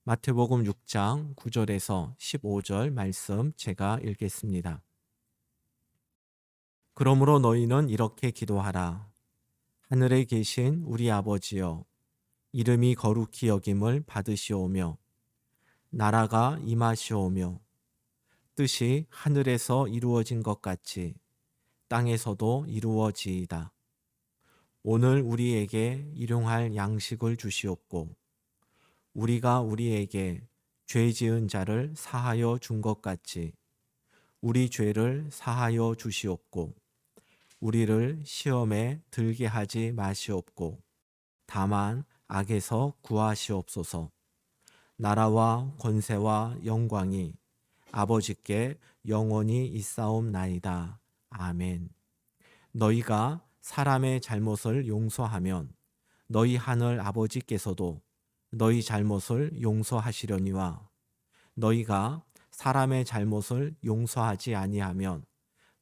마태복음 6장 9절에서 15절 말씀 제가 읽겠습니다. 그러므로 너희는 이렇게 기도하라. 하늘에 계신 우리 아버지여, 이름이 거룩히 여김을 받으시오며 나라가 임하시오며 뜻이 하늘에서 이루어진 것 같이 땅에서도 이루어지이다. 오늘 우리에게 일용할 양식을 주시옵고 우리가 우리에게 죄 지은 자를 사하여 준 것 같이 우리 죄를 사하여 주시옵고 우리를 시험에 들게 하지 마시옵고 다만 악에서 구하시옵소서. 나라와 권세와 영광이 아버지께 영원히 있사옵나이다. 아멘. 너희가 사람의 잘못을 용서하면 너희 하늘 아버지께서도 너희 잘못을 용서하시려니와 너희가 사람의 잘못을 용서하지 아니하면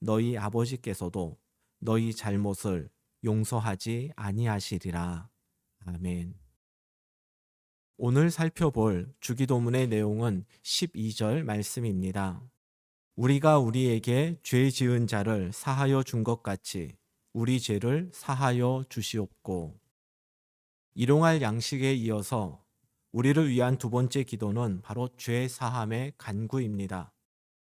너희 아버지께서도 너희 잘못을 용서하지 아니하시리라. 아멘. 오늘 살펴볼 주기도문의 내용은 12절 말씀입니다. 우리가 우리에게 죄 지은 자를 사하여 준 것 같이 우리 죄를 사하여 주시옵고. 일용할 양식에 이어서 우리를 위한 두 번째 기도는 바로 죄 사함의 간구입니다.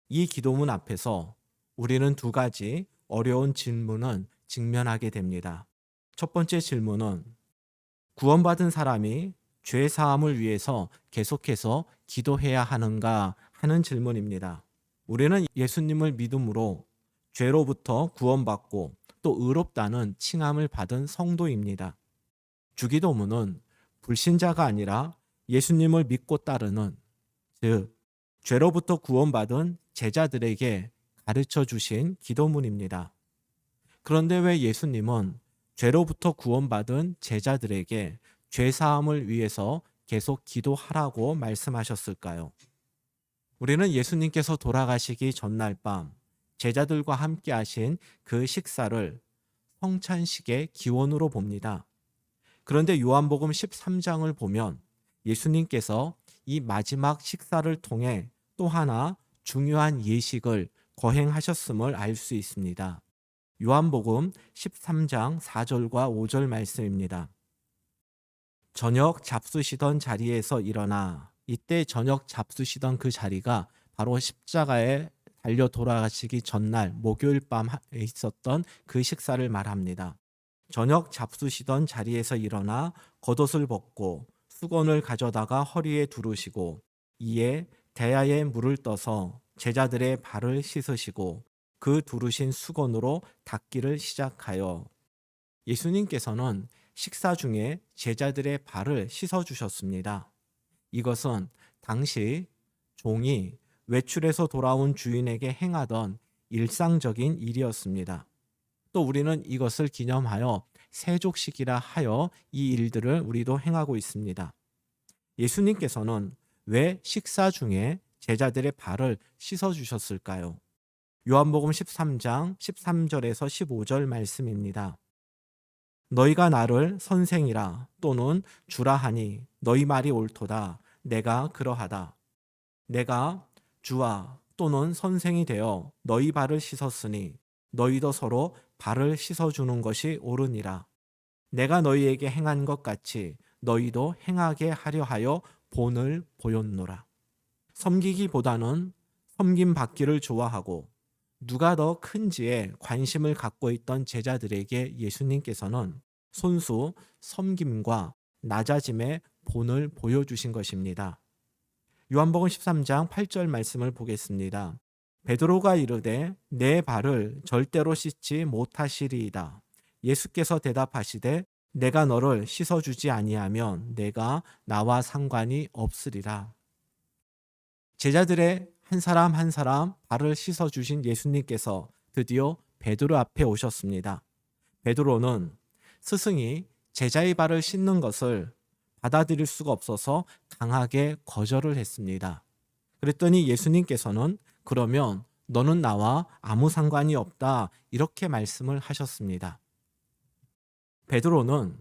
이 기도문 앞에서 우리는 두 가지 어려운 질문은 직면하게 됩니다. 첫 번째 질문은 구원받은 사람이 죄 사함을 위해서 계속해서 기도해야 하는가 하는 질문입니다. 우리는 예수님을 믿음으로 죄로부터 구원받고 또 의롭다는 칭함을 받은 성도입니다. 주기도문은 불신자가 아니라 예수님을 믿고 따르는, 즉 죄로부터 구원받은 제자들에게 가르쳐 주신 기도문입니다. 그런데 왜 예수님은 죄로부터 구원받은 제자들에게 죄 사함을 위해서 계속 기도하라고 말씀하셨을까요? 우리는 예수님께서 돌아가시기 전날 밤 제자들과 함께 하신 그 식사를 성찬식의 기원으로 봅니다. 그런데 요한복음 13장을 보면 예수님께서 이 마지막 식사를 통해 또 하나 중요한 예식을 거행하셨음을 알 수 있습니다. 요한복음 13장 4절과 5절 말씀입니다. 저녁 잡수시던 자리에서 일어나, 이때 저녁 잡수시던 그 자리가 바로 십자가에 달려 돌아가시기 전날 목요일 밤에 있었던 그 식사를 말합니다. 저녁 잡수시던 자리에서 일어나 겉옷을 벗고 수건을 가져다가 허리에 두르시고 이에 대야에 물을 떠서 제자들의 발을 씻으시고 그 두르신 수건으로 닦기를 시작하여. 예수님께서는 식사 중에 제자들의 발을 씻어주셨습니다. 이것은 당시 종이 외출해서 돌아온 주인에게 행하던 일상적인 일이었습니다. 또 우리는 이것을 기념하여 세족식이라 하여 이 일들을 우리도 행하고 있습니다. 예수님께서는 왜 식사 중에 제자들의 발을 씻어주셨을까요? 요한복음 13장 13절에서 15절 말씀입니다. 너희가 나를 선생이라 또는 주라 하니 너희 말이 옳도다. 내가 그러하다. 내가 주와 또는 선생이 되어 너희 발을 씻었으니 너희도 서로 발을 씻어주는 것이 옳으니라. 내가 너희에게 행한 것 같이 너희도 행하게 하려 하여 본을 보였노라. 섬기기보다는 섬김 받기를 좋아하고 누가 더 큰지에 관심을 갖고 있던 제자들에게 예수님께서는 손수 섬김과 낮아짐의 본을 보여주신 것입니다. 요한복음 13장 8절 말씀을 보겠습니다. 베드로가 이르되 내 발을 절대로 씻지 못하시리이다. 예수께서 대답하시되 내가 너를 씻어주지 아니하면 내가 나와 상관이 없으리라. 제자들의 한 사람 한 사람 발을 씻어주신 예수님께서 드디어 베드로 앞에 오셨습니다. 베드로는 스승이 제자의 발을 씻는 것을 받아들일 수가 없어서 강하게 거절을 했습니다. 그랬더니 예수님께서는 그러면 너는 나와 아무 상관이 없다 이렇게 말씀을 하셨습니다. 베드로는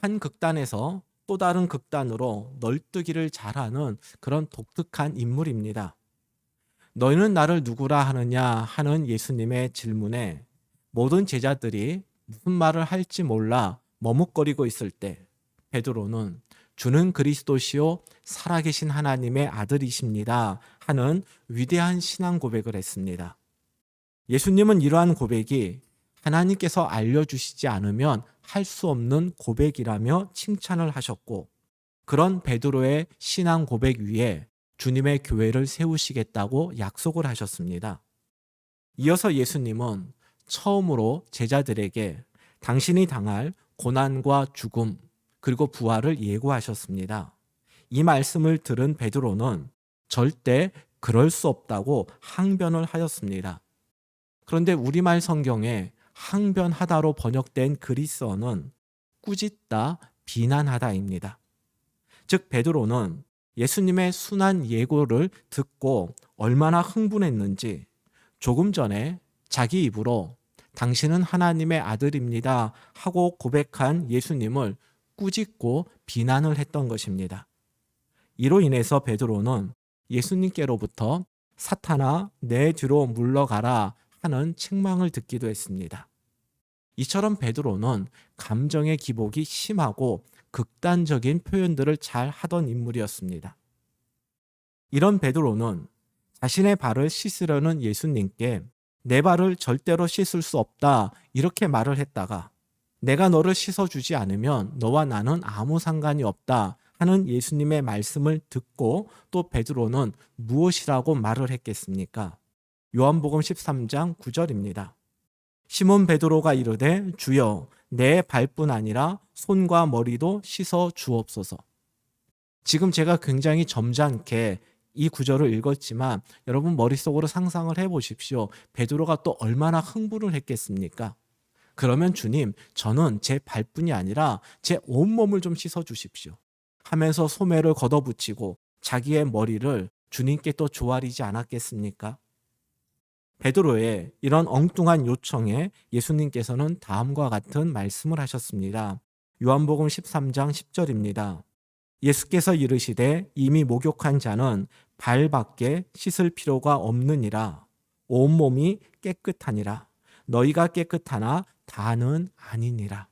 한 극단에서 또 다른 극단으로 널뛰기를 잘하는 그런 독특한 인물입니다. 너희는 나를 누구라 하느냐 하는 예수님의 질문에 모든 제자들이 무슨 말을 할지 몰라 머뭇거리고 있을 때 베드로는 주는 그리스도시요 살아계신 하나님의 아들이십니다 하는 위대한 신앙 고백을 했습니다. 예수님은 이러한 고백이 하나님께서 알려주시지 않으면 할 수 없는 고백이라며 칭찬을 하셨고, 그런 베드로의 신앙 고백 위에 주님의 교회를 세우시겠다고 약속을 하셨습니다. 이어서 예수님은 처음으로 제자들에게 당신이 당할 고난과 죽음 그리고 부활을 예고하셨습니다. 이 말씀을 들은 베드로는 절대 그럴 수 없다고 항변을 하였습니다. 그런데 우리말 성경에 항변하다로 번역된 그리스어는 꾸짖다, 비난하다입니다. 즉 베드로는 예수님의 순한 예고를 듣고 얼마나 흥분했는지 조금 전에 자기 입으로 당신은 하나님의 아들입니다 하고 고백한 예수님을 꾸짖고 비난을 했던 것입니다. 이로 인해서 베드로는 예수님께로부터 사탄아 내 뒤로 물러가라 하는 책망을 듣기도 했습니다. 이처럼 베드로는 감정의 기복이 심하고 극단적인 표현들을 잘 하던 인물이었습니다. 이런 베드로는 자신의 발을 씻으려는 예수님께 내 발을 절대로 씻을 수 없다 이렇게 말을 했다가 내가 너를 씻어주지 않으면 너와 나는 아무 상관이 없다 하는 예수님의 말씀을 듣고 또 베드로는 무엇이라고 말을 했겠습니까? 요한복음 13장 9절입니다. 시몬 베드로가 이르되 주여 내 발뿐 아니라 손과 머리도 씻어 주옵소서. 지금 제가 굉장히 점잖게 이 구절을 읽었지만 여러분 머릿속으로 상상을 해보십시오. 베드로가 또 얼마나 흥분을 했겠습니까? 그러면 주님 저는 제 발뿐이 아니라 제 온몸을 좀 씻어 주십시오 하면서 소매를 걷어붙이고 자기의 머리를 주님께 또 조아리지 않았겠습니까? 베드로의 이런 엉뚱한 요청에 예수님께서는 다음과 같은 말씀을 하셨습니다. 요한복음 13장 10절입니다. 예수께서 이르시되 이미 목욕한 자는 발밖에 씻을 필요가 없느니라. 온몸이 깨끗하니라. 너희가 깨끗하나 다는 아니니라.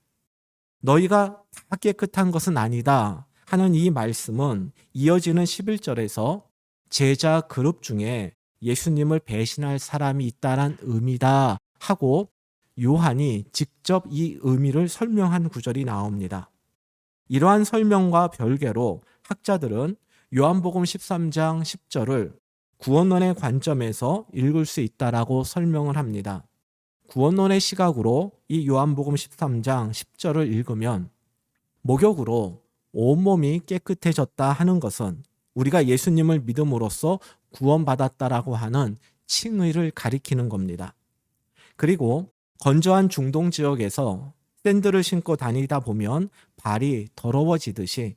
너희가 다 깨끗한 것은 아니다 하는 이 말씀은 이어지는 11절에서 제자 그룹 중에 예수님을 배신할 사람이 있다는 의미다 하고 요한이 직접 이 의미를 설명한 구절이 나옵니다. 이러한 설명과 별개로 학자들은 요한복음 13장 10절을 구원론의 관점에서 읽을 수 있다라고 설명을 합니다. 구원론의 시각으로 이 요한복음 13장 10절을 읽으면 목욕으로 온몸이 깨끗해졌다 하는 것은 우리가 예수님을 믿음으로써 구원받았다라고 하는 칭의를 가리키는 겁니다. 그리고 건조한 중동 지역에서 샌들을 신고 다니다 보면 발이 더러워지듯이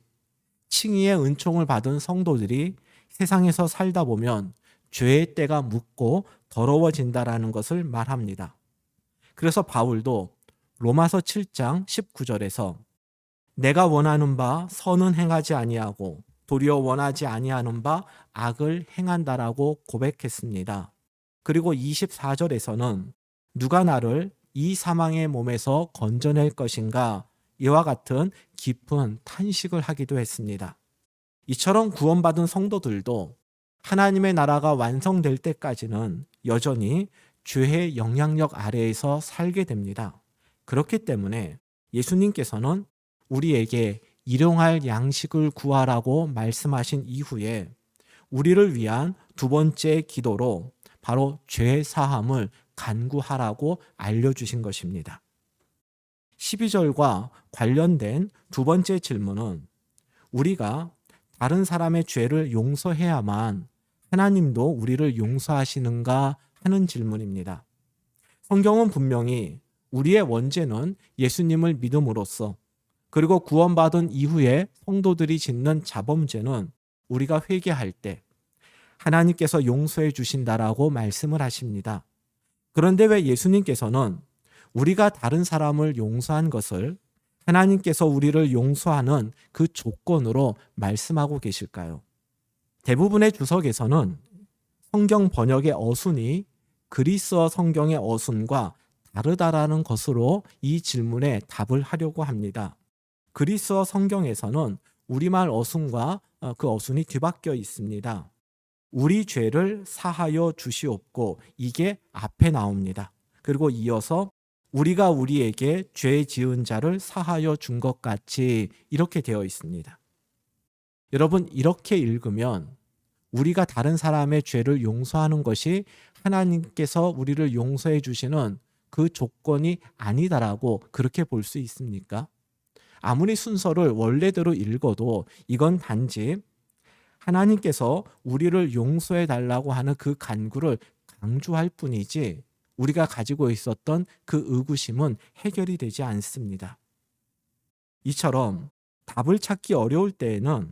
칭의의 은총을 받은 성도들이 세상에서 살다 보면 죄의 때가 묻고 더러워진다라는 것을 말합니다. 그래서 바울도 로마서 7장 19절에서 내가 원하는 바 선은 행하지 아니하고 도리어 원하지 아니하는 바 악을 행한다라고 고백했습니다. 그리고 24절에서는 누가 나를 이 사망의 몸에서 건져낼 것인가 이와 같은 깊은 탄식을 하기도 했습니다. 이처럼 구원받은 성도들도 하나님의 나라가 완성될 때까지는 여전히 죄의 영향력 아래에서 살게 됩니다. 그렇기 때문에 예수님께서는 우리에게 일용할 양식을 구하라고 말씀하신 이후에 우리를 위한 두 번째 기도로 바로 죄 사함을 간구하라고 알려주신 것입니다. 12절과 관련된 두 번째 질문은 우리가 다른 사람의 죄를 용서해야만 하나님도 우리를 용서하시는가 하는 질문입니다. 성경은 분명히 우리의 원죄는 예수님을 믿음으로써 그리고 구원받은 이후에 성도들이 짓는 자범죄는 우리가 회개할 때 하나님께서 용서해 주신다라고 말씀을 하십니다. 그런데 왜 예수님께서는 우리가 다른 사람을 용서한 것을 하나님께서 우리를 용서하는 그 조건으로 말씀하고 계실까요? 대부분의 주석에서는 성경 번역의 어순이 그리스어 성경의 어순과 다르다라는 것으로 이 질문에 답을 하려고 합니다. 그리스어 성경에서는 우리말 어순과 그 어순이 뒤바뀌어 있습니다. 우리 죄를 사하여 주시옵고, 이게 앞에 나옵니다. 그리고 이어서 우리가 우리에게 죄 지은 자를 사하여 준 것 같이, 이렇게 되어 있습니다. 여러분, 이렇게 읽으면 우리가 다른 사람의 죄를 용서하는 것이 하나님께서 우리를 용서해 주시는 그 조건이 아니다라고 그렇게 볼 수 있습니까? 아무리 순서를 원래대로 읽어도 이건 단지 하나님께서 우리를 용서해 달라고 하는 그 간구를 강조할 뿐이지, 우리가 가지고 있었던 그 의구심은 해결이 되지 않습니다. 이처럼 답을 찾기 어려울 때에는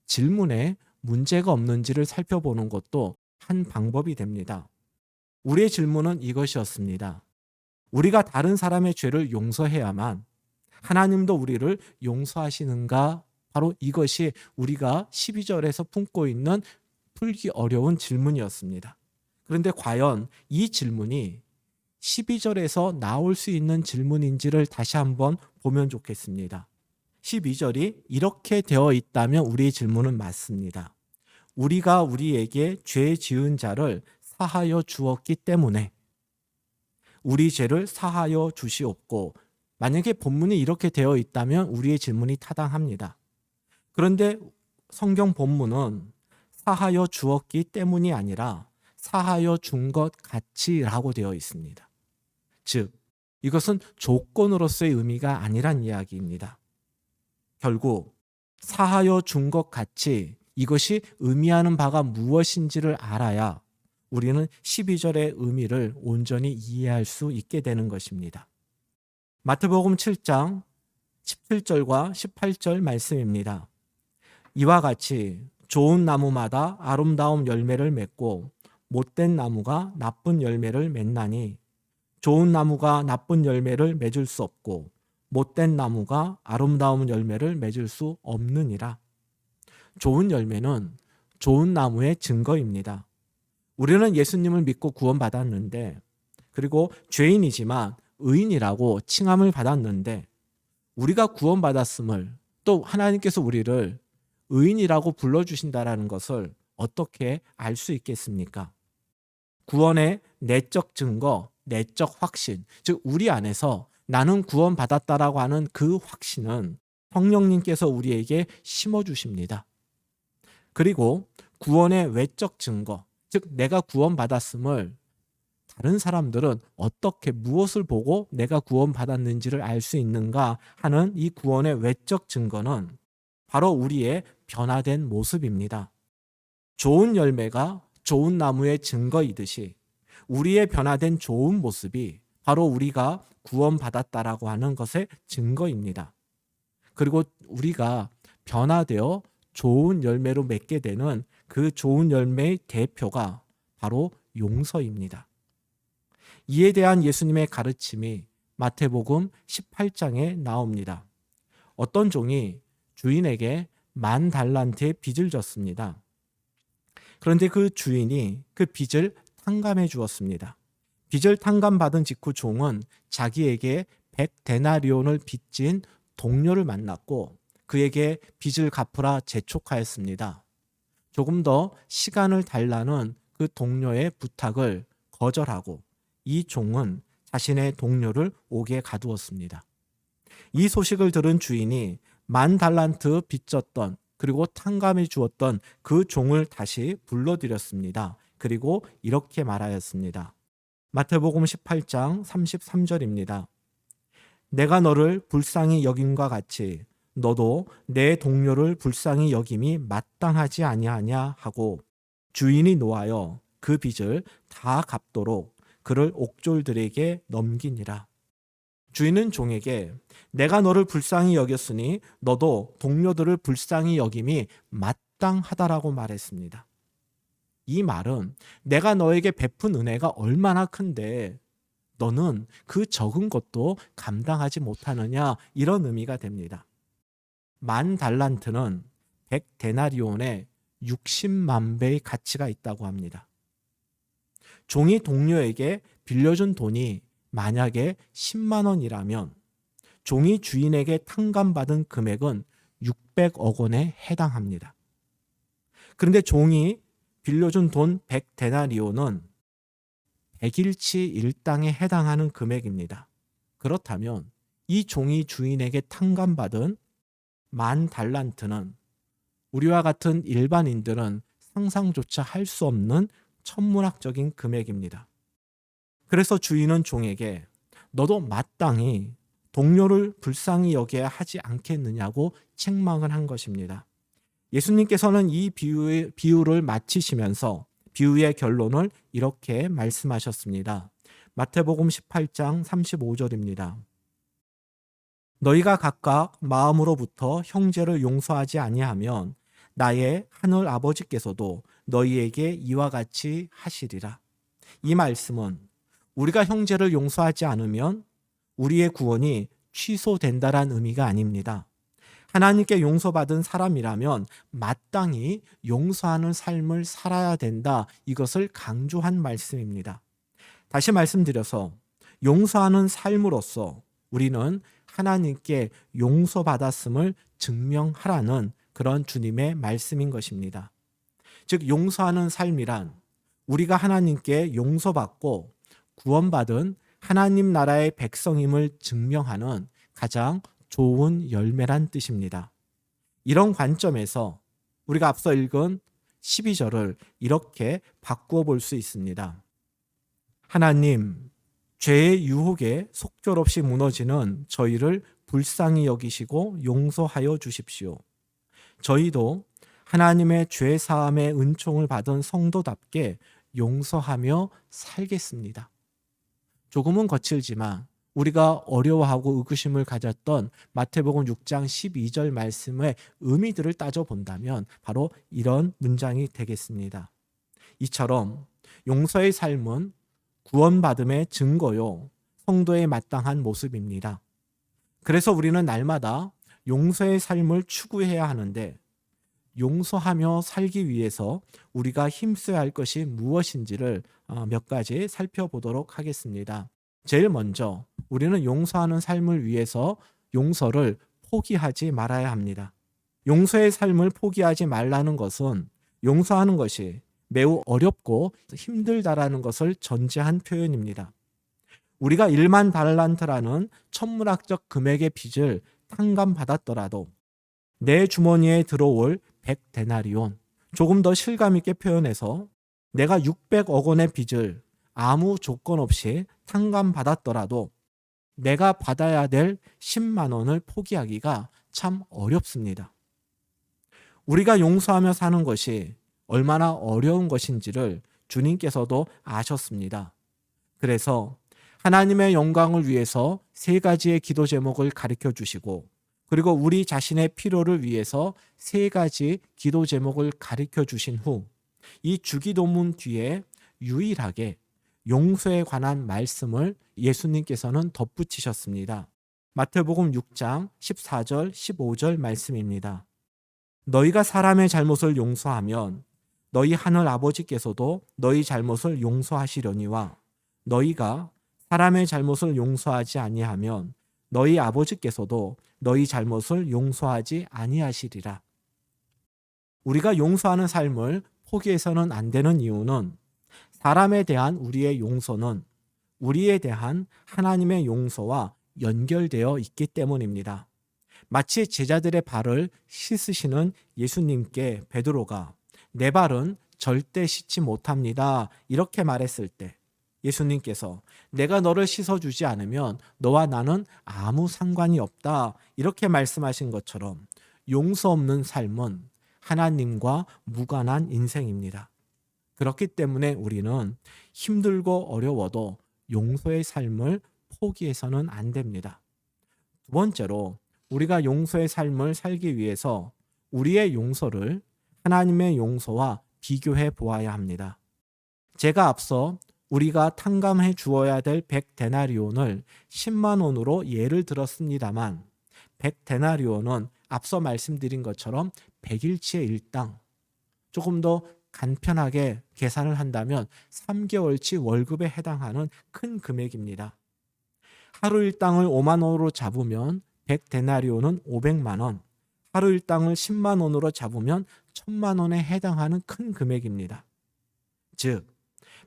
질문에 문제가 없는지를 살펴보는 것도 한 방법이 됩니다. 우리의 질문은 이것이었습니다. 우리가 다른 사람의 죄를 용서해야만 하나님도 우리를 용서하시는가? 바로 이것이 우리가 12절에서 품고 있는 풀기 어려운 질문이었습니다. 그런데 과연 이 질문이 12절에서 나올 수 있는 질문인지를 다시 한번 보면 좋겠습니다. 12절이 이렇게 되어 있다면 우리의 질문은 맞습니다. 우리가 우리에게 죄 지은 자를 사하여 주었기 때문에 우리 죄를 사하여 주시옵고, 만약에 본문이 이렇게 되어 있다면 우리의 질문이 타당합니다. 그런데 성경 본문은 사하여 주었기 때문이 아니라 사하여 준 것 같이라고 되어 있습니다. 즉, 이것은 조건으로서의 의미가 아니란 이야기입니다. 결국 사하여 준 것 같이, 이것이 의미하는 바가 무엇인지를 알아야 우리는 12절의 의미를 온전히 이해할 수 있게 되는 것입니다. 마태복음 7장 17절과 18절 말씀입니다. 이와 같이 좋은 나무마다 아름다운 열매를 맺고 못된 나무가 나쁜 열매를 맺나니, 좋은 나무가 나쁜 열매를 맺을 수 없고 못된 나무가 아름다운 열매를 맺을 수 없느니라. 좋은 열매는 좋은 나무의 증거입니다. 우리는 예수님을 믿고 구원받았는데, 그리고 죄인이지만 의인이라고 칭함을 받았는데, 우리가 구원받았음을, 또 하나님께서 우리를 의인이라고 불러주신다라는 것을 어떻게 알 수 있겠습니까? 구원의 내적 증거, 내적 확신, 즉 우리 안에서 나는 구원받았다라고 하는 그 확신은 성령님께서 우리에게 심어주십니다. 그리고 구원의 외적 증거, 즉 내가 구원받았음을 다른 사람들은 어떻게, 무엇을 보고 내가 구원받았는지를 알 수 있는가 하는 이 구원의 외적 증거는 바로 우리의 변화된 모습입니다. 좋은 열매가 좋은 나무의 증거이듯이 우리의 변화된 좋은 모습이 바로 우리가 구원받았다라고 하는 것의 증거입니다. 그리고 우리가 변화되어 좋은 열매로 맺게 되는 그 좋은 열매의 대표가 바로 용서입니다. 이에 대한 예수님의 가르침이 마태복음 18장에 나옵니다. 어떤 종이 주인에게 10,000달란트의 빚을 졌습니다. 그런데 그 주인이 그 빚을 탕감해 주었습니다. 빚을 탕감받은 직후 종은 자기에게 100데나리온을 빚진 동료를 만났고 그에게 빚을 갚으라 재촉하였습니다. 조금 더 시간을 달라는 그 동료의 부탁을 거절하고 이 종은 자신의 동료를 옥에 가두었습니다. 이 소식을 들은 주인이 10,000달란트 빚졌던, 그리고 탕감해 주었던 그 종을 다시 불러들였습니다. 그리고 이렇게 말하였습니다. 마태복음 18장 33절입니다. 내가 너를 불쌍히 여김과 같이 너도 내 동료를 불쌍히 여김이 마땅하지 아니하냐 하고 주인이 노하여 그 빚을 다 갚도록 그를 옥졸들에게 넘기니라. 주인은 종에게 내가 너를 불쌍히 여겼으니 너도 동료들을 불쌍히 여김이 마땅하다라고 말했습니다. 이 말은 내가 너에게 베푼 은혜가 얼마나 큰데 너는 그 적은 것도 감당하지 못하느냐, 이런 의미가 됩니다. 10,000달란트는 100데나리온의 60만 배의 가치가 있다고 합니다. 종이 동료에게 빌려준 돈이 만약에 10만 원이라면 종이 주인에게 탕감받은 금액은 600억 원에 해당합니다. 그런데 종이 빌려준 돈 100데나리온은 100일치 일당에 해당하는 금액입니다. 그렇다면 이 종이 주인에게 탕감받은 10,000달란트는 우리와 같은 일반인들은 상상조차 할 수 없는 천문학적인 금액입니다. 그래서 주인은 종에게 너도 마땅히 동료를 불쌍히 여겨야 하지 않겠느냐고 책망을 한 것입니다. 예수님께서는 이 비유를 마치시면서 비유의 결론을 이렇게 말씀하셨습니다. 마태복음 18장 35절입니다. 너희가 각각 마음으로부터 형제를 용서하지 아니하면 나의 하늘 아버지께서도 너희에게 이와 같이 하시리라. 이 말씀은 우리가 형제를 용서하지 않으면 우리의 구원이 취소된다란 의미가 아닙니다. 하나님께 용서받은 사람이라면 마땅히 용서하는 삶을 살아야 된다. 이것을 강조한 말씀입니다. 다시 말씀드려서 용서하는 삶으로서 우리는 하나님께 용서받았음을 증명하라는 그런 주님의 말씀인 것입니다. 즉 용서하는 삶이란 우리가 하나님께 용서받고 구원받은 하나님 나라의 백성임을 증명하는 가장 좋은 열매란 뜻입니다. 이런 관점에서 우리가 앞서 읽은 12절을 이렇게 바꾸어 볼 수 있습니다. 하나님, 죄의 유혹에 속절없이 무너지는 저희를 불쌍히 여기시고 용서하여 주십시오. 저희도 하나님의 죄 사함의 은총을 받은 성도답게 용서하며 살겠습니다. 조금은 거칠지만 우리가 어려워하고 의구심을 가졌던 마태복음 6장 12절 말씀의 의미들을 따져본다면 바로 이런 문장이 되겠습니다. 이처럼 용서의 삶은 구원받음의 증거요, 성도의 마땅한 모습입니다. 그래서 우리는 날마다 용서의 삶을 추구해야 하는데 용서하며 살기 위해서 우리가 힘써야 할 것이 무엇인지를 몇 가지 살펴보도록 하겠습니다. 제일 먼저 우리는 용서하는 삶을 위해서 용서를 포기하지 말아야 합니다. 용서의 삶을 포기하지 말라는 것은 용서하는 것이 매우 어렵고 힘들다라는 것을 전제한 표현입니다. 우리가 1만 달란트라는 천문학적 금액의 빚을 탕감받았더라도 내 주머니에 들어올 100데나리온, 조금 더 실감 있게 표현해서 내가 600억 원의 빚을 아무 조건 없이 탕감받았더라도 내가 받아야 될 10만 원을 포기하기가 참 어렵습니다. 우리가 용서하며 사는 것이 얼마나 어려운 것인지를 주님께서도 아셨습니다. 그래서 하나님의 영광을 위해서 3가지의 기도 제목을 가르쳐 주시고 그리고 우리 자신의 필요를 위해서 3가지 기도 제목을 가르쳐 주신 후 이 주기도문 뒤에 유일하게 용서에 관한 말씀을 예수님께서는 덧붙이셨습니다. 마태복음 6장 14절 15절 말씀입니다. 너희가 사람의 잘못을 용서하면 너희 하늘 아버지께서도 너희 잘못을 용서하시려니와 너희가 사람의 잘못을 용서하지 아니하면 너희 아버지께서도 너희 잘못을 용서하지 아니하시리라. 우리가 용서하는 삶을 포기해서는 안 되는 이유는 사람에 대한 우리의 용서는 우리에 대한 하나님의 용서와 연결되어 있기 때문입니다. 마치 제자들의 발을 씻으시는 예수님께 베드로가 내 발은 절대 씻지 못합니다. 이렇게 말했을 때 예수님께서 내가 너를 씻어주지 않으면 너와 나는 아무 상관이 없다. 이렇게 말씀하신 것처럼 용서 없는 삶은 하나님과 무관한 인생입니다. 그렇기 때문에 우리는 힘들고 어려워도 용서의 삶을 포기해서는 안 됩니다. 두 번째로 우리가 용서의 삶을 살기 위해서 우리의 용서를 하나님의 용서와 비교해 보아야 합니다. 제가 앞서 우리가 탕감해 주어야 될 100데나리온을 10만 원으로 예를 들었습니다만 100데나리온은 앞서 말씀드린 것처럼 100일치의 일당, 조금 더 간편하게 계산을 한다면 3개월치 월급에 해당하는 큰 금액입니다. 하루 일당을 5만 원으로 잡으면 100데나리온은 500만 원, 하루 일당을 10만 원으로 잡으면 1000만 원에 해당하는 큰 금액입니다. 즉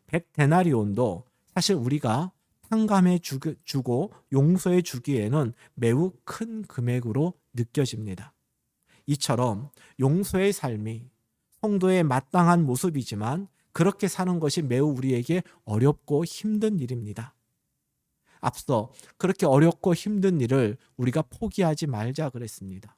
100데나리온도 사실 우리가 탕감해 주고 용서해 주기에는 매우 큰 금액으로 느껴집니다. 이처럼 용서의 삶이 성도의 마땅한 모습이지만 그렇게 사는 것이 매우 우리에게 어렵고 힘든 일입니다. 앞서 그렇게 어렵고 힘든 일을 우리가 포기하지 말자 그랬습니다.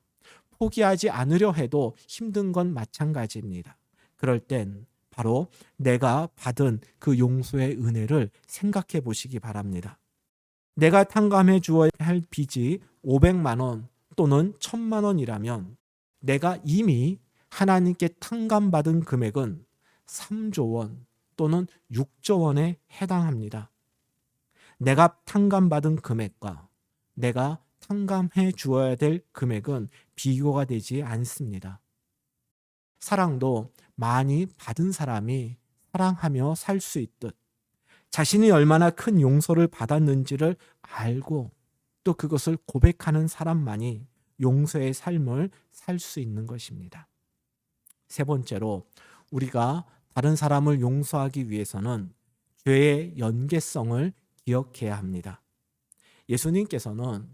포기하지 않으려 해도 힘든 건 마찬가지입니다. 그럴 땐 바로 내가 받은 그 용서의 은혜를 생각해 보시기 바랍니다. 내가 탕감해 주어야 할 빚이 500만 원 또는 1000만 원이라면 내가 이미 하나님께 탕감받은 금액은 3조 원 또는 6조 원에 해당합니다. 내가 탕감받은 금액과 내가 탕감해 주어야 될 금액은 비교가 되지 않습니다. 사랑도 많이 받은 사람이 사랑하며 살 수 있듯 자신이 얼마나 큰 용서를 받았는지를 알고 또 그것을 고백하는 사람만이 용서의 삶을 살 수 있는 것입니다. 세 번째로 우리가 다른 사람을 용서하기 위해서는 죄의 연계성을 기억해야 합니다. 예수님께서는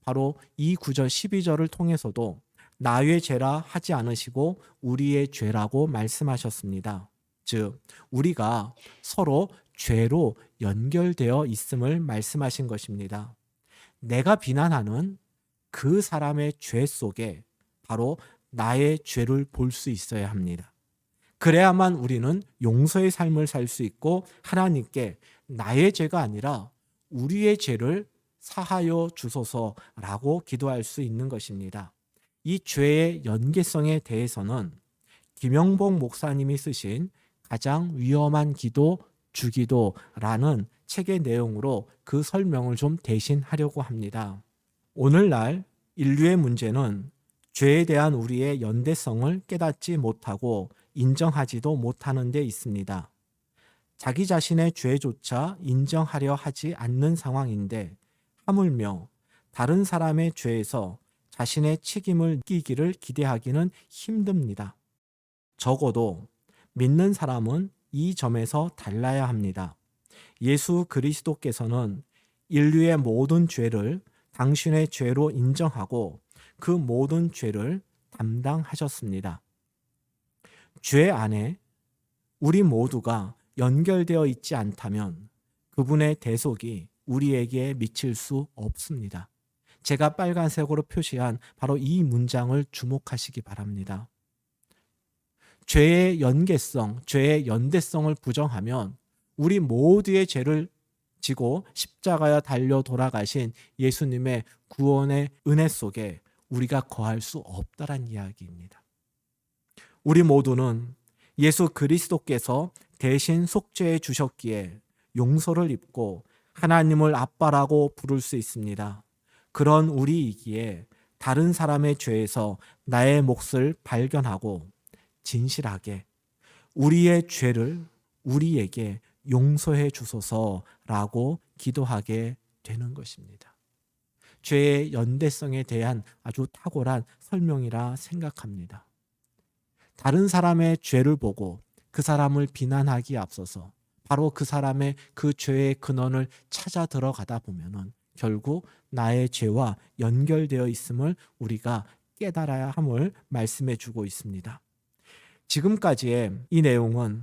바로 이 9절 12절을 통해서도 나의 죄라 하지 않으시고 우리의 죄라고 말씀하셨습니다. 즉 우리가 서로 죄로 연결되어 있음을 말씀하신 것입니다. 내가 비난하는 그 사람의 죄 속에 바로 나의 죄를 볼 수 있어야 합니다. 그래야만 우리는 용서의 삶을 살 수 있고 하나님께 나의 죄가 아니라 우리의 죄를 사하여 주소서라고 기도할 수 있는 것입니다. 이 죄의 연계성에 대해서는 김영복 목사님이 쓰신 가장 위험한 기도, 주기도라는 책의 내용으로 그 설명을 좀 대신하려고 합니다. 오늘날 인류의 문제는 죄에 대한 우리의 연대성을 깨닫지 못하고 인정하지도 못하는 데 있습니다. 자기 자신의 죄조차 인정하려 하지 않는 상황인데 하물며 다른 사람의 죄에서 자신의 책임을 느끼기를 기대하기는 힘듭니다. 적어도 믿는 사람은 이 점에서 달라야 합니다. 예수 그리스도께서는 인류의 모든 죄를 당신의 죄로 인정하고 그 모든 죄를 담당하셨습니다. 죄 안에 우리 모두가 연결되어 있지 않다면 그분의 대속이 우리에게 미칠 수 없습니다. 제가 빨간색으로 표시한 바로 이 문장을 주목하시기 바랍니다. 죄의 연계성, 죄의 연대성을 부정하면 우리 모두의 죄를 지고 십자가에 달려 돌아가신 예수님의 구원의 은혜 속에 우리가 거할 수 없다란 이야기입니다. 우리 모두는 예수 그리스도께서 대신 속죄해 주셨기에 용서를 입고 하나님을 아빠라고 부를 수 있습니다. 그런 우리이기에 다른 사람의 죄에서 나의 몫을 발견하고 진실하게 우리의 죄를 우리에게 용서해 주소서라고 기도하게 되는 것입니다. 죄의 연대성에 대한 아주 탁월한 설명이라 생각합니다. 다른 사람의 죄를 보고 그 사람을 비난하기에 앞서서 바로 그 사람의 그 죄의 근원을 찾아 들어가다 보면은 결국 나의 죄와 연결되어 있음을 우리가 깨달아야 함을 말씀해 주고 있습니다. 지금까지의 이 내용은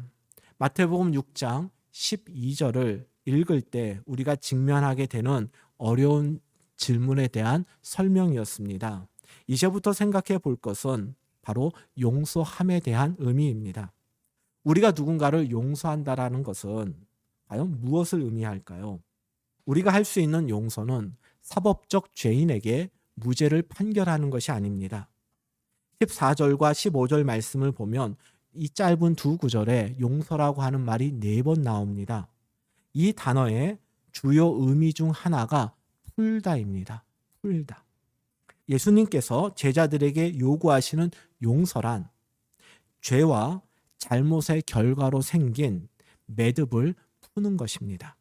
마태복음 6장 12절을 읽을 때 우리가 직면하게 되는 어려운 질문에 대한 설명이었습니다. 이제부터 생각해 볼 것은 바로 용서함에 대한 의미입니다. 우리가 누군가를 용서한다라는 것은 과연 무엇을 의미할까요? 우리가 할 수 있는 용서는 사법적 죄인에게 무죄를 판결하는 것이 아닙니다. 14절과 15절 말씀을 보면 이 짧은 두 구절에 용서라고 하는 말이 4번 나옵니다. 이 단어의 주요 의미 중 하나가 풀다입니다. 풀다. 예수님께서 제자들에게 요구하시는 용서란 죄와 잘못의 결과로 생긴 매듭을 푸는 것입니다.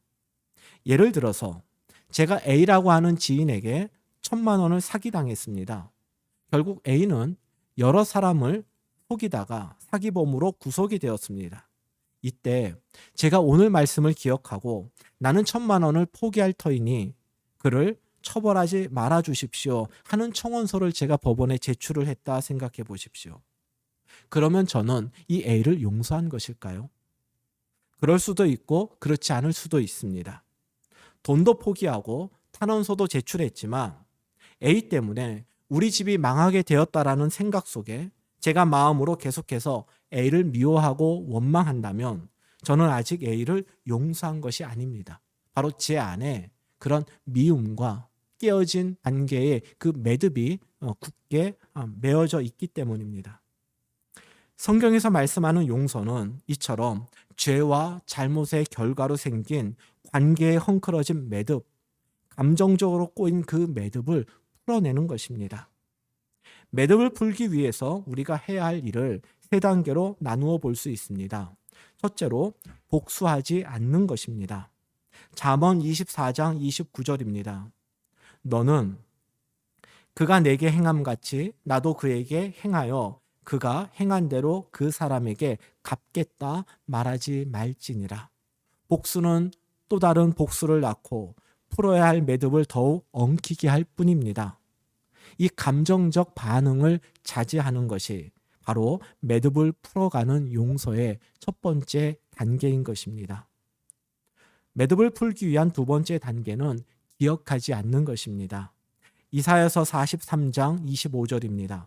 예를 들어서 제가 A라고 하는 지인에게 1,000만 원을 사기당했습니다. 결국 A는 여러 사람을 속이다가 사기범으로 구속이 되었습니다. 이때 제가 오늘 말씀을 기억하고 나는 1,000만 원을 포기할 터이니 그를 처벌하지 말아 주십시오 하는 청원서를 제가 법원에 제출을 했다 생각해 보십시오. 그러면 저는 이 A를 용서한 것일까요? 그럴 수도 있고 그렇지 않을 수도 있습니다. 돈도 포기하고 탄원서도 제출했지만 A 때문에 우리 집이 망하게 되었다라는 생각 속에 제가 마음으로 계속해서 A를 미워하고 원망한다면 저는 아직 A를 용서한 것이 아닙니다. 바로 제 안에 그런 미움과 깨어진 관계의 그 매듭이 굳게 메어져 있기 때문입니다. 성경에서 말씀하는 용서는 이처럼 죄와 잘못의 결과로 생긴 관계에 헝클어진 매듭, 감정적으로 꼬인 그 매듭을 풀어내는 것입니다. 매듭을 풀기 위해서 우리가 해야 할 일을 3단계로 나누어 볼 수 있습니다. 첫째로 복수하지 않는 것입니다. 잠언 24장 29절입니다. 너는 그가 내게 행함같이 나도 그에게 행하여 그가 행한 대로 그 사람에게 갚겠다 말하지 말지니라. 복수는 또 다른 복수를 낳고 풀어야 할 매듭을 더욱 엉키게 할 뿐입니다. 이 감정적 반응을 자제하는 것이 바로 매듭을 풀어가는 용서의 첫 번째 단계인 것입니다. 매듭을 풀기 위한 두 번째 단계는 기억하지 않는 것입니다. 이사야서 43장 25절입니다.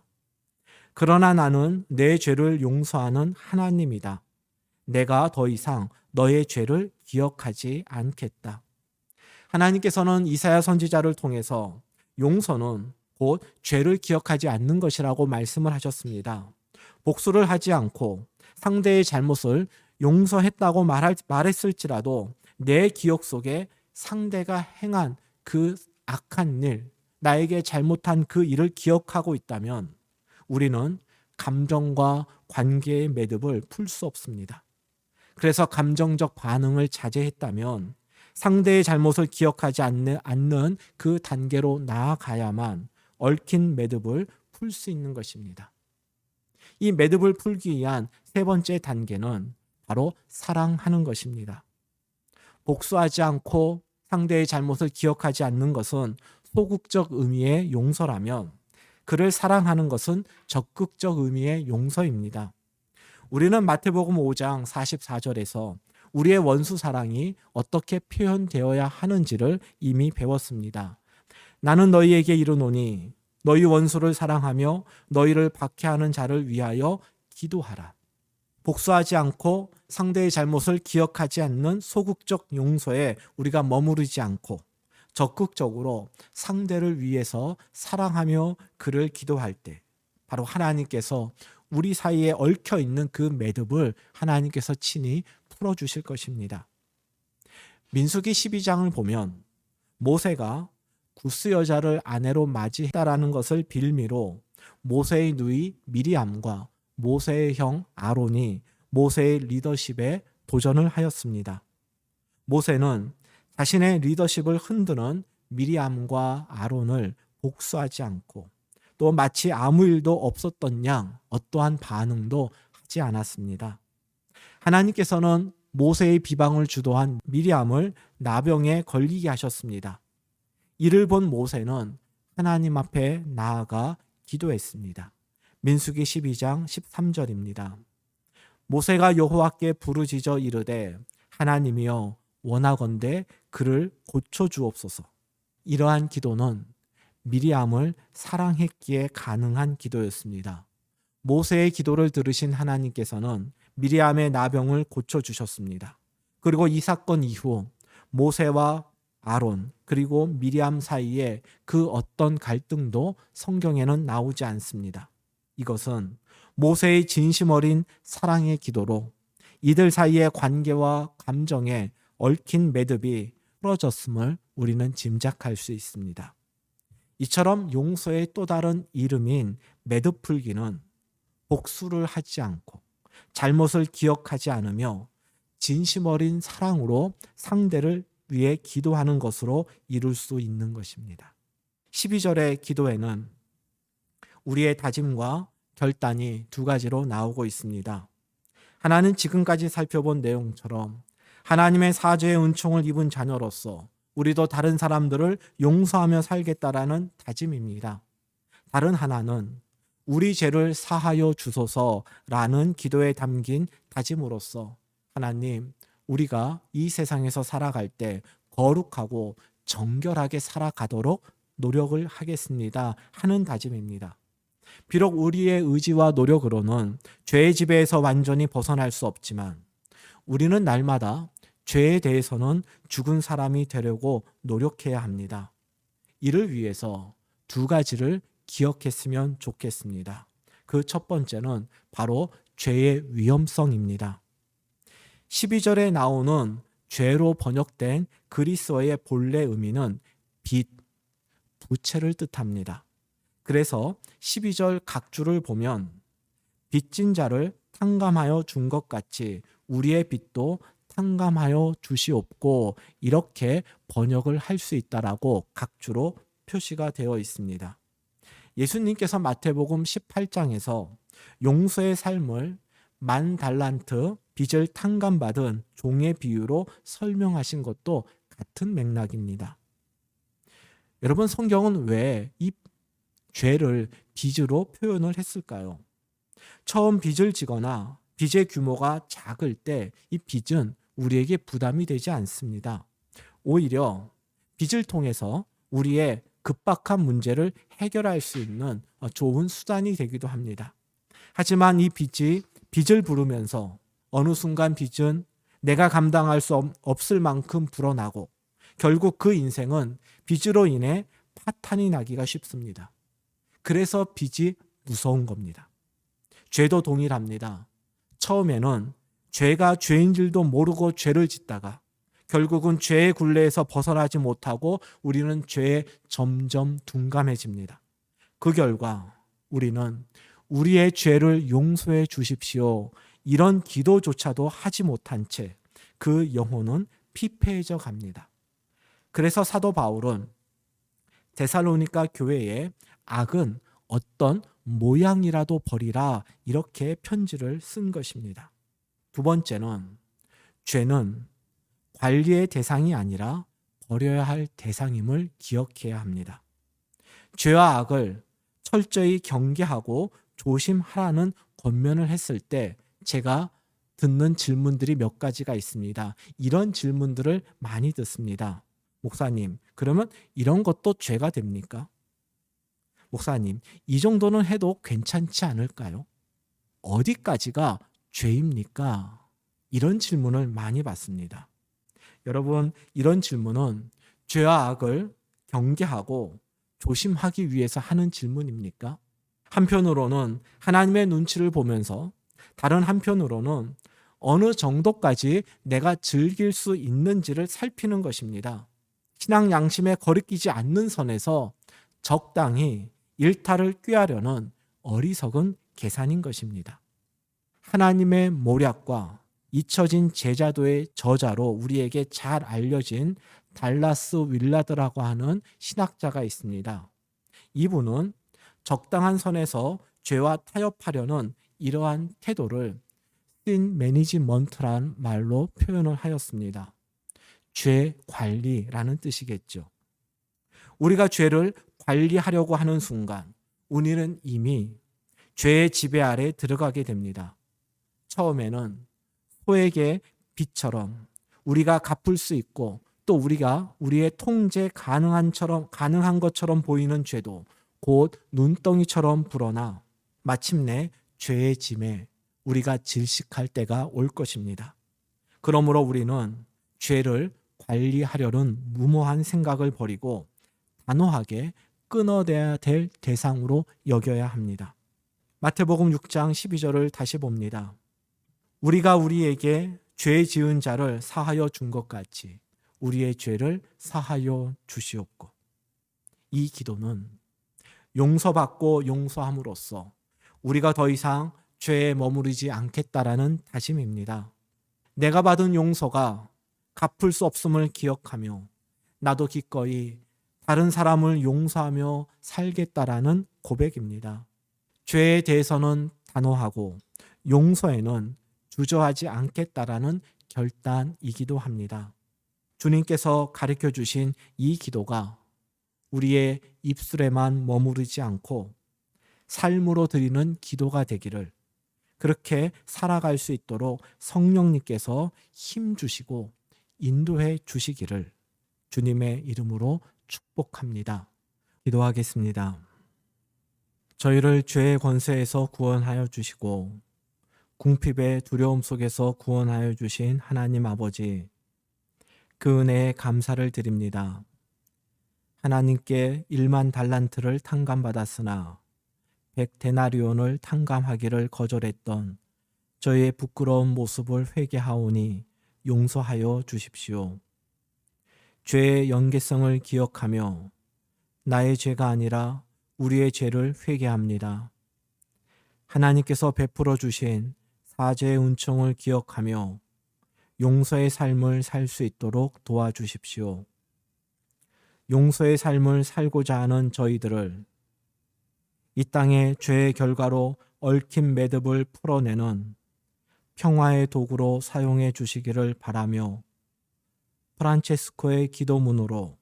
그러나 나는 내 죄를 용서하는 하나님이다. 내가 더 이상 너의 죄를 기억하지 않겠다. 하나님께서는 이사야 선지자를 통해서 용서는 곧 죄를 기억하지 않는 것이라고 말씀을 하셨습니다. 복수를 하지 않고 상대의 잘못을 용서했다고 말했을지라도 내 기억 속에 상대가 행한 그 악한 일, 나에게 잘못한 그 일을 기억하고 있다면 우리는 감정과 관계의 매듭을 풀 수 없습니다. 그래서 감정적 반응을 자제했다면 상대의 잘못을 기억하지 않는 그 단계로 나아가야만 얽힌 매듭을 풀 수 있는 것입니다. 이 매듭을 풀기 위한 3번째 단계는 바로 사랑하는 것입니다. 복수하지 않고 상대의 잘못을 기억하지 않는 것은 소극적 의미의 용서라면 그를 사랑하는 것은 적극적 의미의 용서입니다. 우리는 마태복음 5장 44절에서 우리의 원수 사랑이 어떻게 표현되어야 하는지를 이미 배웠습니다. 나는 너희에게 이르노니 너희 원수를 사랑하며 너희를 박해하는 자를 위하여 기도하라. 복수하지 않고 상대의 잘못을 기억하지 않는 소극적 용서에 우리가 머무르지 않고 적극적으로 상대를 위해서 사랑하며 그를 기도할 때 바로 하나님께서 우리 사이에 얽혀 있는 그 매듭을 하나님께서 친히 풀어주실 것입니다. 민수기 12장을 보면 모세가 구스 여자를 아내로 맞이했다라는 것을 빌미로 모세의 누이 미리암과 모세의 형 아론이 모세의 리더십에 도전을 하였습니다. 모세는 자신의 리더십을 흔드는 미리암과 아론을 복수하지 않고 또 마치 아무 일도 없었던 양 어떠한 반응도 하지 않았습니다. 하나님께서는 모세의 비방을 주도한 미리암을 나병에 걸리게 하셨습니다. 이를 본 모세는 하나님 앞에 나아가 기도했습니다. 민수기 12장 13절입니다. 모세가 여호와께 부르짖어 이르되 하나님이여 원하건대 그를 고쳐주옵소서. 이러한 기도는 미리암을 사랑했기에 가능한 기도였습니다. 모세의 기도를 들으신 하나님께서는 미리암의 나병을 고쳐주셨습니다. 그리고 이 사건 이후 모세와 아론 그리고 미리암 사이에 그 어떤 갈등도 성경에는 나오지 않습니다. 이것은 모세의 진심 어린 사랑의 기도로 이들 사이의 관계와 감정에 얽힌 매듭이 풀어졌음을 우리는 짐작할 수 있습니다. 이처럼 용서의 또 다른 이름인 매듭 풀기는 복수를 하지 않고 잘못을 기억하지 않으며 진심 어린 사랑으로 상대를 위해 기도하는 것으로 이룰 수 있는 것입니다. 12절의 기도에는 우리의 다짐과 결단이 두 가지로 나오고 있습니다. 하나는 지금까지 살펴본 내용처럼 하나님의 사죄의 은총을 입은 자녀로서 우리도 다른 사람들을 용서하며 살겠다라는 다짐입니다. 다른 하나는 우리 죄를 사하여 주소서라는 기도에 담긴 다짐으로서 하나님, 우리가 이 세상에서 살아갈 때 거룩하고 정결하게 살아가도록 노력을 하겠습니다 하는 다짐입니다. 비록 우리의 의지와 노력으로는 죄의 지배에서 완전히 벗어날 수 없지만 우리는 날마다 죄에 대해서는 죽은 사람이 되려고 노력해야 합니다. 이를 위해서 두 가지를 기억했으면 좋겠습니다. 그 첫 번째는 바로 죄의 위험성입니다. 12절에 나오는 죄로 번역된 그리스어의 본래 의미는 빚, 부채를 뜻합니다. 그래서 12절 각주를 보면 빚진 자를 탕감하여 준 것 같이 우리의 빚도 탕감하여 주시옵고 이렇게 번역을 할 수 있다라고 각주로 표시가 되어 있습니다. 예수님께서 마태복음 18장에서 용서의 삶을 10,000달란트 빚을 탕감받은 종의 비유로 설명하신 것도 같은 맥락입니다. 여러분, 성경은 왜 이 죄를 빚으로 표현을 했을까요? 처음 빚을 지거나 빚의 규모가 작을 때 이 빚은 우리에게 부담이 되지 않습니다. 오히려 빚을 통해서 우리의 급박한 문제를 해결할 수 있는 좋은 수단이 되기도 합니다. 하지만 이 빚을 부르면서 어느 순간 빚은 내가 감당할 수 없을 만큼 불어나고 결국 그 인생은 빚으로 인해 파탄이 나기가 쉽습니다. 그래서 빚이 무서운 겁니다. 죄도 동일합니다. 처음에는 죄가 죄인 줄도 모르고 죄를 짓다가 결국은 죄의 굴레에서 벗어나지 못하고 우리는 죄에 점점 둔감해집니다. 그 결과 우리는 우리의 죄를 용서해 주십시오. 이런 기도조차도 하지 못한 채 그 영혼은 피폐해져 갑니다. 그래서 사도 바울은 데살로니가 교회에 악은 어떤 모양이라도 버리라 이렇게 편지를 쓴 것입니다. 두 번째는 죄는 관리의 대상이 아니라 버려야 할 대상임을 기억해야 합니다. 죄와 악을 철저히 경계하고 조심하라는 권면을 했을 때 제가 듣는 질문들이 몇 가지가 있습니다. 이런 질문들을 많이 듣습니다. 목사님, 그러면 이런 것도 죄가 됩니까? 목사님, 이 정도는 해도 괜찮지 않을까요? 어디까지가 죄입니까? 이런 질문을 많이 받습니다. 여러분, 이런 질문은 죄와 악을 경계하고 조심하기 위해서 하는 질문입니까? 한편으로는 하나님의 눈치를 보면서 다른 한편으로는 어느 정도까지 내가 즐길 수 있는지를 살피는 것입니다. 신앙 양심에 거리끼지 않는 선에서 적당히 일탈을 꾀하려는 어리석은 계산인 것입니다. 하나님의 모략과 잊혀진 제자도의 저자로 우리에게 잘 알려진 달라스 윌라드라고 하는 신학자가 있습니다. 이분은 적당한 선에서 죄와 타협하려는 이러한 태도를 sin management란 말로 표현을 하였습니다. 죄 관리라는 뜻이겠죠. 우리가 죄를 관리하려고 하는 순간 우리는 이미 죄의 지배 아래 들어가게 됩니다. 처음에는 소에게 빚처럼 우리가 갚을 수 있고 또 우리가 우리의 통제 가능한 것처럼 보이는 죄도 곧 눈덩이처럼 불어나 마침내 죄의 짐에 우리가 질식할 때가 올 것입니다. 그러므로 우리는 죄를 관리하려는 무모한 생각을 버리고 단호하게 끊어내야 될 대상으로 여겨야 합니다. 마태복음 6장 12절을 다시 봅니다. 우리가 우리에게 죄 지은 자를 사하여 준 것 같이 우리의 죄를 사하여 주시옵고. 이 기도는 용서받고 용서함으로써 우리가 더 이상 죄에 머무르지 않겠다라는 다짐입니다. 내가 받은 용서가 갚을 수 없음을 기억하며 나도 기꺼이 다른 사람을 용서하며 살겠다라는 고백입니다. 죄에 대해서는 단호하고 용서에는 주저하지 않겠다라는 결단이기도 합니다. 주님께서 가르쳐 주신 이 기도가 우리의 입술에만 머무르지 않고 삶으로 드리는 기도가 되기를, 그렇게 살아갈 수 있도록 성령님께서 힘 주시고 인도해 주시기를 주님의 이름으로 축복합니다. 기도하겠습니다. 저희를 죄의 권세에서 구원하여 주시고 궁핍의 두려움 속에서 구원하여 주신 하나님 아버지, 그 은혜에 감사를 드립니다. 하나님께 1만 달란트를 탕감받았으나 100데나리온을 탕감하기를 거절했던 저희의 부끄러운 모습을 회개하오니 용서하여 주십시오. 죄의 연계성을 기억하며 나의 죄가 아니라 우리의 죄를 회개합니다. 하나님께서 베풀어 주신 사죄의 은총을 기억하며 용서의 삶을 살 수 있도록 도와주십시오. 용서의 삶을 살고자 하는 저희들을 이 땅의 죄의 결과로 얽힌 매듭을 풀어내는 평화의 도구로 사용해 주시기를 바라며 프란체스코의 기도문으로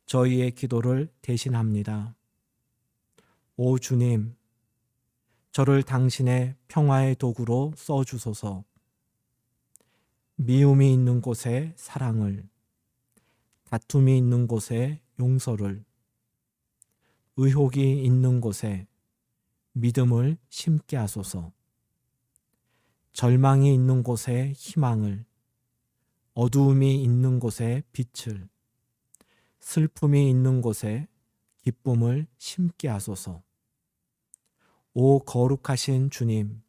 저희의 기도를 대신합니다. 오 주님, 저를 당신의 평화의 도구로 써주소서. 미움이 있는 곳에 사랑을, 다툼이 있는 곳에 용서를, 의혹이 있는 곳에 믿음을 심게 하소서. 절망이 있는 곳에 희망을, 어두움이 있는 곳에 빛을, 슬픔이 있는 곳에 기쁨을 심게 하소서. 오 거룩하신 주님,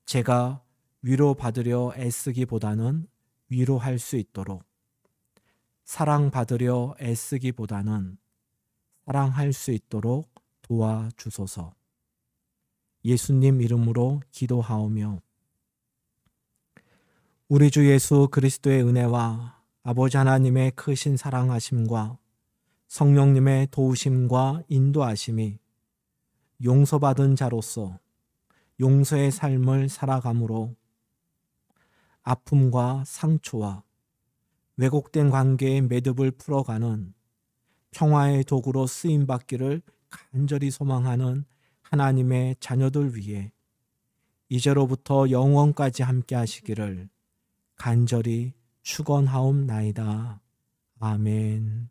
제가 위로받으려 애쓰기보다는 위로할 수 있도록, 사랑받으려 애쓰기보다는 사랑할 수 있도록 도와주소서. 예수님 이름으로 기도하오며 우리 주 예수 그리스도의 은혜와 아버지 하나님의 크신 사랑하심과 성령님의 도우심과 인도하심이 용서받은 자로서 용서의 삶을 살아감으로 아픔과 상처와 왜곡된 관계의 매듭을 풀어가는 평화의 도구로 쓰임받기를 간절히 소망하는 하나님의 자녀들 위해 이제로부터 영원까지 함께 하시기를 간절히 축원하옵나이다. 아멘.